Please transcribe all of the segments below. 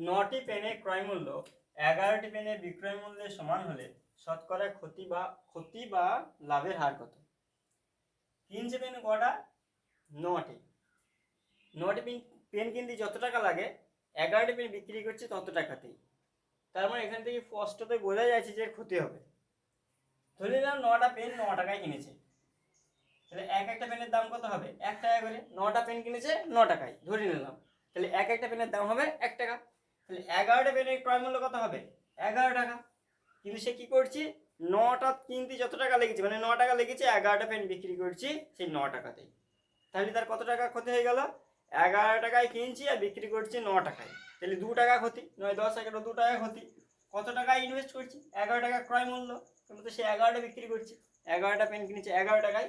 9টি পেনের ক্রয় মূল্য 11টি পেনের বিক্রয় মূল্যের সমান হলে শতকরা ক্ষতি বা লাভের হার কত? কিনছে পেন কটা? 9টি পেন কিনতে যত টাকা লাগে 11টি পেন বিক্রি করছে তত টাকাতেই। তার মানে এখান থেকে স্পষ্টত বোঝা যাচ্ছে যে ক্ষতি হবে। ধরে নিলাম 9টা পেন 9 টাকায় কিনেছে, তাহলে একটা পেনের দাম কত হবে? 1 টাকা করে। 9টা পেন কিনেছে 9 টাকায় ধরে নিলাম, তাহলে একটা পেনের দাম হবে 1 টাকা। তাহলে 11টা পেনের ক্রয় মূল্য কত হবে? 11 টাকা। কিন্তু সে কি করছে, 9টা কিনতে যত টাকা লেগেছে, মানে 9 টাকা লেগেছে, 11টা পেন বিক্রি করছি সেই 9 টাকাতেই। তাহলে তার কত টাকা ক্ষতি হয়ে গেল? 11 টাকায় কিনছি আর বিক্রি করছি 9 টাকায়, তাহলে 2 টাকা ক্ষতি। 9 10 11 2 টাকা ক্ষতি। কত টাকা ইনভেস্ট করছি? 11 টাকা ক্রয় মূল্য, কিন্তু তো সে 11টা বিক্রি করছে, 11টা পেন কিনেছে 11 টাকায়,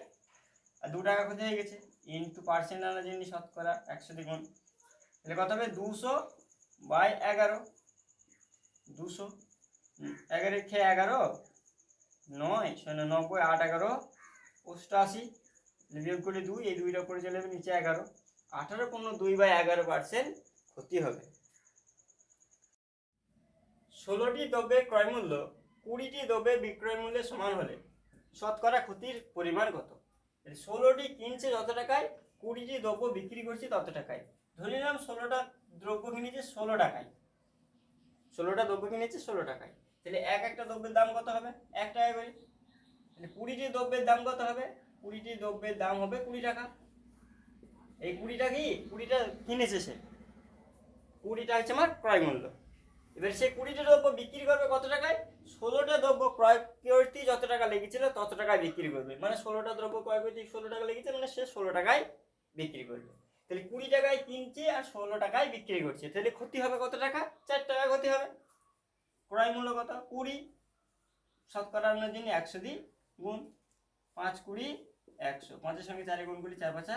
আর 2 টাকা ক্ষতি হয়ে গেছে। ইন্টু পার্সেন্ট আনা জন্য শতকরা 100 দ্বিগুণ, তাহলে কত হবে? 200 বাই 11। 200 11 খেয়ে 11, 9 শূন্য 90, 8 11 88, বিয়োগ করে 2, এই 2-র উপরে চলে যাবে নিচে 11। 18.2/11% ক্ষতি হবে। 16টি দ্রব্যের ক্রয় মূল্য 20টি দ্রব্যের বিক্রয় মূল্যের সমান হলে শতকরা ক্ষতির পরিমাণ কত? 16টি কিনছে যত টাকায়, 20টি দ্রব্য বিক্রি করছে তত টাকায়। ধরে নিলাম 16টা দ্রব্য কিনেছে 16 টাকায়, 16টা দ্রব্য কিনেছে 16 টাকায়, তাহলে একটা দ্রব্যের দাম কত হবে? 1 টাকা করে। তাহলে 20টি দ্রব্যের দাম কত হবে? 20টি দ্রব্যের দাম হবে 20 টাকা। এই 20টা কি 20টা কিনেছে সে, 20টা হচ্ছে আমার ক্রয় মূল্য। এবার সে 20টা দ্রব্য বিক্রি করবে কত টাকায়? 16টা দ্রব্য ক্রয় করতে যত টাকা লেগেছিল তত টাকায় বিক্রি করবে, মানে 16টা দ্রব্য ক্রয় করতে 16 টাকা লেগেছে, মানে সে 16 টাকায় বিক্রি করবে। তাহলে 20 টাকায় কিনছে আর 16 টাকায় বিক্রি করছে, তাহলে ক্ষতি হবে কত টাকা? 4 টাকা ক্ষতি হবে। ক্রয় মূল্য কত? 20। শতকরা আনার জন্য 100 দিই গুণ, 5 20 100, 5-এর সঙ্গে 4 গুণ করি, 4 5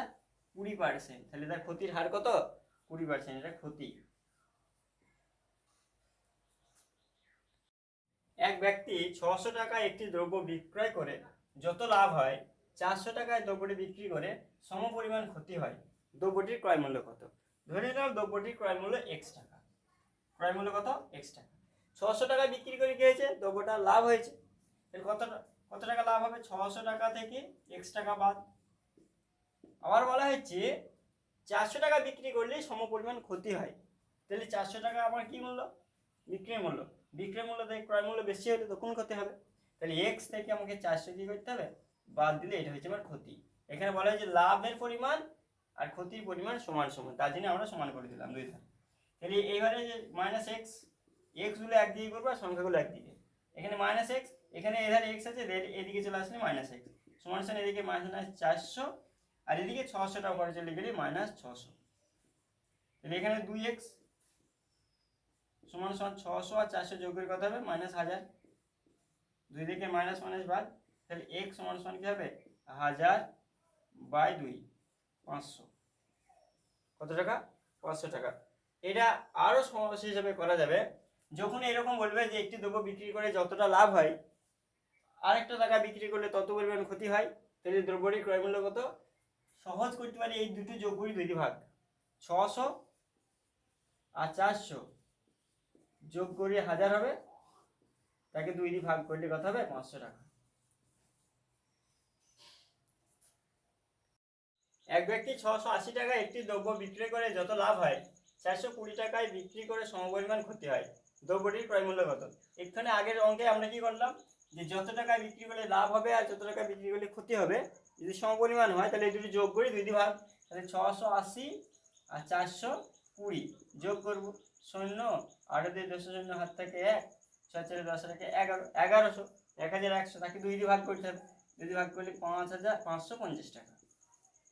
20%, তাহলে তার ক্ষতির হার কত? 20%। এটা ক্ষতি। এক ব্যক্তি 600 টাকায় একটি দ্রব্য বিক্রয় করে যত লাভ হয় 400 টাকায় দ্রব্যটি বিক্রি করে সমপরিমাণ ক্ষতি হয়, দ্রব্যটির ক্রয় মূল্য কত? ধরে নিলাম দ্রব্যটির ক্রয় মূল্য x টাকা। ক্রয় মূল্য কত? x টাকা। 600 টাকায় বিক্রি করে কি হয়েছে? দ্রব্যটা লাভ হয়েছে। এর কত টাকা লাভ হবে? 600 টাকা থেকে x টাকা বাদ। আবার বলা হচ্ছে 400 টাকা বিক্রি করলে সমপরিমাণ ক্ষতি হয়, তাহলে 400 টাকা আমার কি মূল্য? বিক্রয় মূল্য। বিক্রয় মূল্য থেকে ক্রয় মূল্য বেশি হলে তখন ক্ষতি হবে, তাহলে এক্স থেকে আমাকে 400 কি করতে হবে? বাদ দিলে এটা হচ্ছে আমার ক্ষতি। এখানে বলা হয়েছে লাভের পরিমাণ আর ক্ষতির পরিমাণ সমান সমান, তার জন্য আমরা সমান করে দিলাম দুই ধারে। তাহলে এইবারে যে মাইনাস এক্স, এক্সগুলো একদিকে করবো আর সংখ্যাগুলো একদিকে। এখানে মাইনাস এক্স, এখানে এধারে এক্স আছে, এদিকে চলে আসলে মাইনাস এক্স সমান সমান, এদিকে মাইনাস 400 আর এদিকে 600টা উপরে চলে গেলে মাইনাস 600। তাহলে এখানে 2x সমান সমান 600 আর 400 যোগ করে কত হবে? মাইনাস 1000। দুই দিকে মাইনাস মাইনাস বাদ, তাহলে x সমান সমান কি হবে? 1000 বাই 2, 500। কত টাকা? 500 টাকা। এটা আরো সহজ হিসাবে করা যাবে, যখন এরকম বলবে যে একটি দ্রব্য বিক্রি করে যতটা লাভ হয় আরেকটা টাকা বিক্রি করলে তত পরিমাণ ক্ষতি হয়, তাহলে দ্রব্যটির ক্রয় মূল্য কত? সহজ করতে পারি, এই দুটো যোগ করি, 2 ভাগ। 600 আর 400 যোগ করি 1000 হবে, তাকে 2 দিয়ে ভাগ করলে কত হবে? 500 টাকা। এক ব্যক্তি 680 টাকায় একটি দ্রব্য বিক্রি করে যত লাভ হয় 420 টাকায় বিক্রি করে সমপরিমাণ ক্ষতি হয়, দ্রব্যটির ক্রয় মূল্য কত? এখানে আগের অঙ্কে আমরা কি করলাম, যে যত টাকায় বিক্রি করলে লাভ হবে আর যত টাকা বিক্রি করলে ক্ষতি হবে যদি সমপরিমাণ হয় তাহলে এই দুটো যোগ করি, 2 দিয়ে ভাগ, তাহলে 680 আর 420 যোগ করব, 0 8 দিয়ে 200 শূন্য হাত থেকে 1, 6 4 10 থেকে 11, 1100, 1100, তাকে 2 দিয়ে ভাগ করতে হবে, 2 দিয়ে ভাগ করলে 5550 টাকা।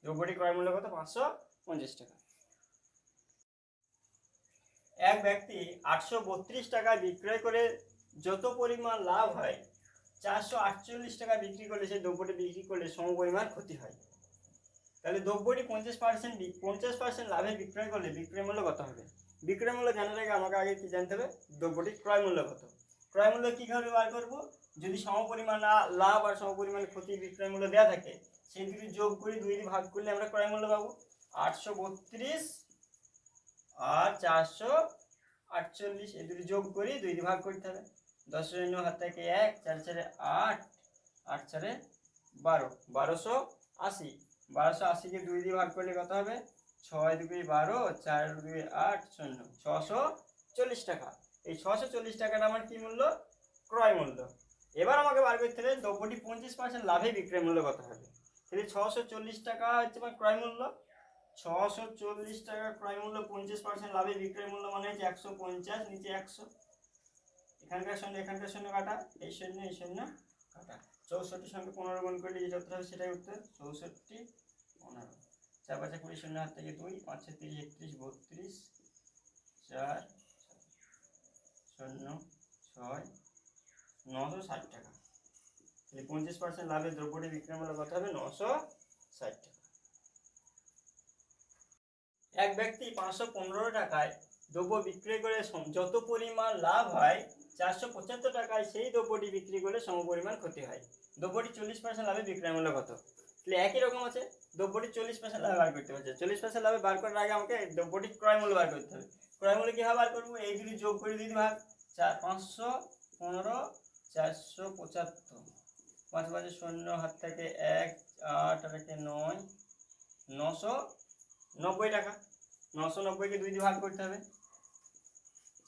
দ্রব্যটির ক্রয় মূল্য কত? 550 টাকা। এক ব্যক্তি 832 টাকায় বিক্রয় করে যত পরিমাণ লাভ হয় 448 টাকা বিক্রি করলে সেই দ্রব্যটি বিক্রি করলে সমপরিমাণ ক্ষতি হয়, তাহলে দ্রব্যটি 50% লাভে বিক্রয় করলে বিক্রয় মূল্য কত হবে? বিক্রয় মূল্য জানার আগে আমাকে আগে কি জানতে হবে? দ্রব্যটির ক্রয় মূল্য কত। ক্রয় মূল্য কীভাবে বার করব? যদি সমপরিমাণ লাভ আর সমপরিমাণ ক্ষতি বিক্রয় মূল্য দেওয়া থাকে সেই দুটি যোগ করে 2 দিয়ে ভাগ করলে আমরা ক্রয় মূল্য পাবো। 832 আর 448, 48, এই দুটি যোগ করি 2 দিয়ে ভাগ করতে হবে। 10 শূন্য হাত থেকে 1, 4 4 8, 8 4 12, 1280। 1280 কে 2 দিয়ে ভাগ করলে কত হবে? 6 2 12, 4 2 8, 0, 640 টাকা। এই 640 টাকাটা আমার কি মূল্য? ক্রয় মূল্য। এবার আমাকে বার করতে হবে দ্রব্যটি 25% লাভে বিক্রয় মূল্য কত হবে। তাহলে 640 টাকা হচ্ছে আমার ক্রয় মূল্য। 640 টাকা ক্রয় মূল্য, 25% লাভে বিক্রয় মূল্য মানে হচ্ছে 150, নিচে 100, এখানকার শূন্য কাটা, এই শূন্য কাটা। 64 সঙ্গে 15 গুণ করলে যেটা উত্তর হবে সেটাই উত্তর। 64 15, 4 5 20, শূন্য হাত থেকে 2, 5 6 30 31 32, 4 0 6 960 টাকা। তাহলে 25% লাভে দ্রব্যটি বিক্রয় মূল্য কত হবে? 960 টাকা। এক ব্যক্তি 515 টাকায় দ্রব্য বিক্রি করে যত পরিমাণ লাভ হয় 475 টাকায় সেই দ্রব্যটি বিক্রি করলে সমপরিমাণ ক্ষতি হয়। দ্রব্যটি 40% লাভে বিক্রয় মূল্য কত? তাহলে একই রকম আছে, দ্রব্যটি 40% লাভে বার করতে হচ্ছে। 40% লাভে বার করার আগে আমাকে দ্রব্যটি ক্রয় মূল্য বার করতে হবে। ক্রয় মূল্য কীভাবে বার করবো? এই দুটি যোগ করে দিতে ভাগ, 515 475, 5 5 0 হাত থেকে 1, 8 আর 9, 990 টাকা। 990 কে 2 দিয়ে ভাগ করতে হবে,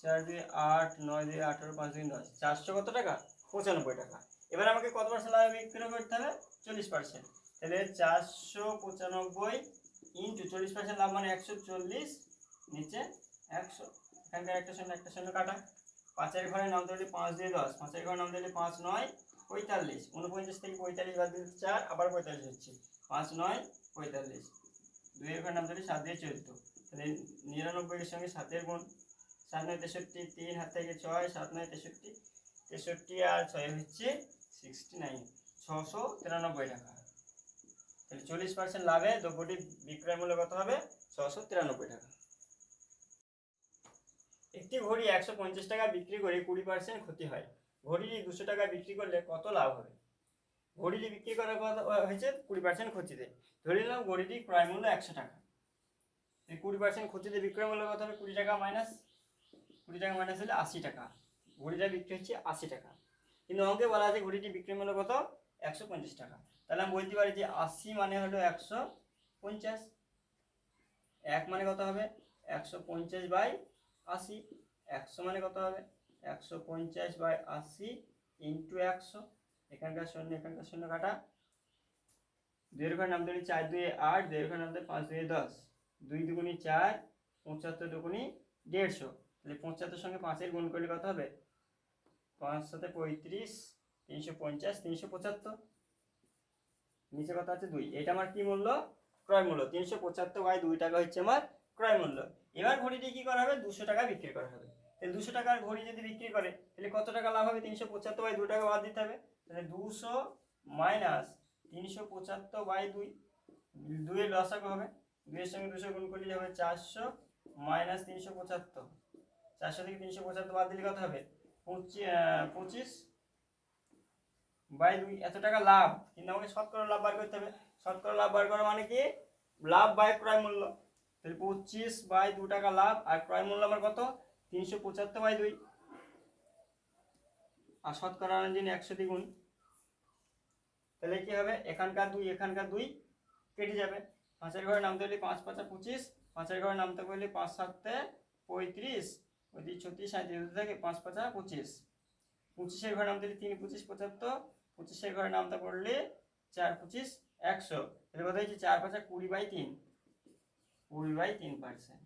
4 2 8, 9 2 18, 5 2 10, 400 কত টাকা? 95 টাকা। এবার আমাকে কত পার্সেন্ট লাভে বিক্রি করতে হবে? 40%। তাহলে 495 ইন্টু 40% লাভ মানে 140, নিচে 100, এখানকার একটা শূন্য কাটা। 5 ঘরে নাম দিলে 5 দিয়ে 10, 5 ঘরে নাম দিলে 5 9 45, 49 থেকে 45 বাদ দিলে 4, আবার 45 হচ্ছে, 5 9 45, 2 ঘরে নাম দিলে 7 দিয়ে 14, তাহলে 99 এর সঙ্গে 7 এর গুণ, 7 9 63, 3 হাত থেকে 6, 7 9 63, 63 আর 6 হচ্ছে 69, 693 টাকা। তাহলে 40% লাভে দ্রব্যটি বিক্রয় মূল্য কত হবে? 693 টাকা। একটি ঘড়ি 150 টাকা বিক্রি করে 20% ক্ষতি হয়। ঘড়িটি 200 টাকা বিক্রি করলে কত লাভ হবে? ঘড়িটি বিক্রি করার কথা হয়েছে 20% ক্ষতিতে। ধরে নিলাম ঘড়িটি ক্রয় মূল্য 100 টাকা, 20% ক্ষতিতে বিক্রয় মূল্য কত হবে? 20 টাকা মাইনাস, 20 টাকা মাইনাস হলে 80 টাকা। ঘড়িটা বিক্রি হচ্ছে 80 টাকা, কিন্তু অঙ্কে বলা আছে ঘড়িটি বিক্রয় মূল্য কত? 150 টাকা। তাহলে আমি বলতে পারি যে 80 মানে হলো 150, 1 মানে কত হবে? 150 বাই 80, 100 মানে কত হবে? 150 বাই 80 ইন্টু 100, এখানকার শূন্য কাটা। 2 এর ঘরে নাম দিলে 4 2 8, 2 এর ঘরে নাম দিলে 5 2 10, 2 দুগুণি 4, 75 দুগুণি 150, তাহলে 75 সঙ্গে 5 এর গুণ করলে কত হবে? 5 7 35, 350, 375, নিচে কত আছে? 2। এটা আমার কি মূল্য? ক্রয় মূল্য। 375 বাই 2 টাকা হচ্ছে আমার ক্রয় মূল্য। এবার ঘড়িটি কি করা হবে? 200 টাকা বিক্রি করা হবে। তাহলে 200 টাকার ঘড়ি যদি বিক্রি করে তাহলে কত টাকা লাভ হবে? 375 বাই 2 টাকা বাদ দিতে হবে। তাহলে 200 মাইনাস 375 বাই 2, 2 এর লসাগু হবে, 2 এর সঙ্গে 200 গুণ করলে হবে 400 মাইনাস 375, 400 থেকে 375 বাদ দিলে কত হবে? 25 বাই 2, এত টাকা লাভ। কিন্তু আমাকে শতকরা লাভ বার করতে হবে। শতকরা লাভ বার করা মানে কি? লাভ বাই ক্রয় মূল্য। তাহলে 25 বাই 2 টাকা লাভ, আর ক্রয় মূল্য আমার কত? 375 বাই 2, আর শতকরা জন্য 100 দ্বিগুণ। তাহলে কি হবে? এখানকার 2 এখানকার 2 কেটে যাবে। 5 এর ঘরে নামতে হলে 5 5 25, 5 এর ঘরে নামতে বললে 5 7 35, ওই 36 37 থেকে 5 5 25, 25 এর ঘরে নামতে হলে 3 25 75, 25 এর ঘরে নামতে পড়লে 4 25 100, তাহলে কথা হচ্ছে 4 5 20 বাই 3, 20 বাই 3%।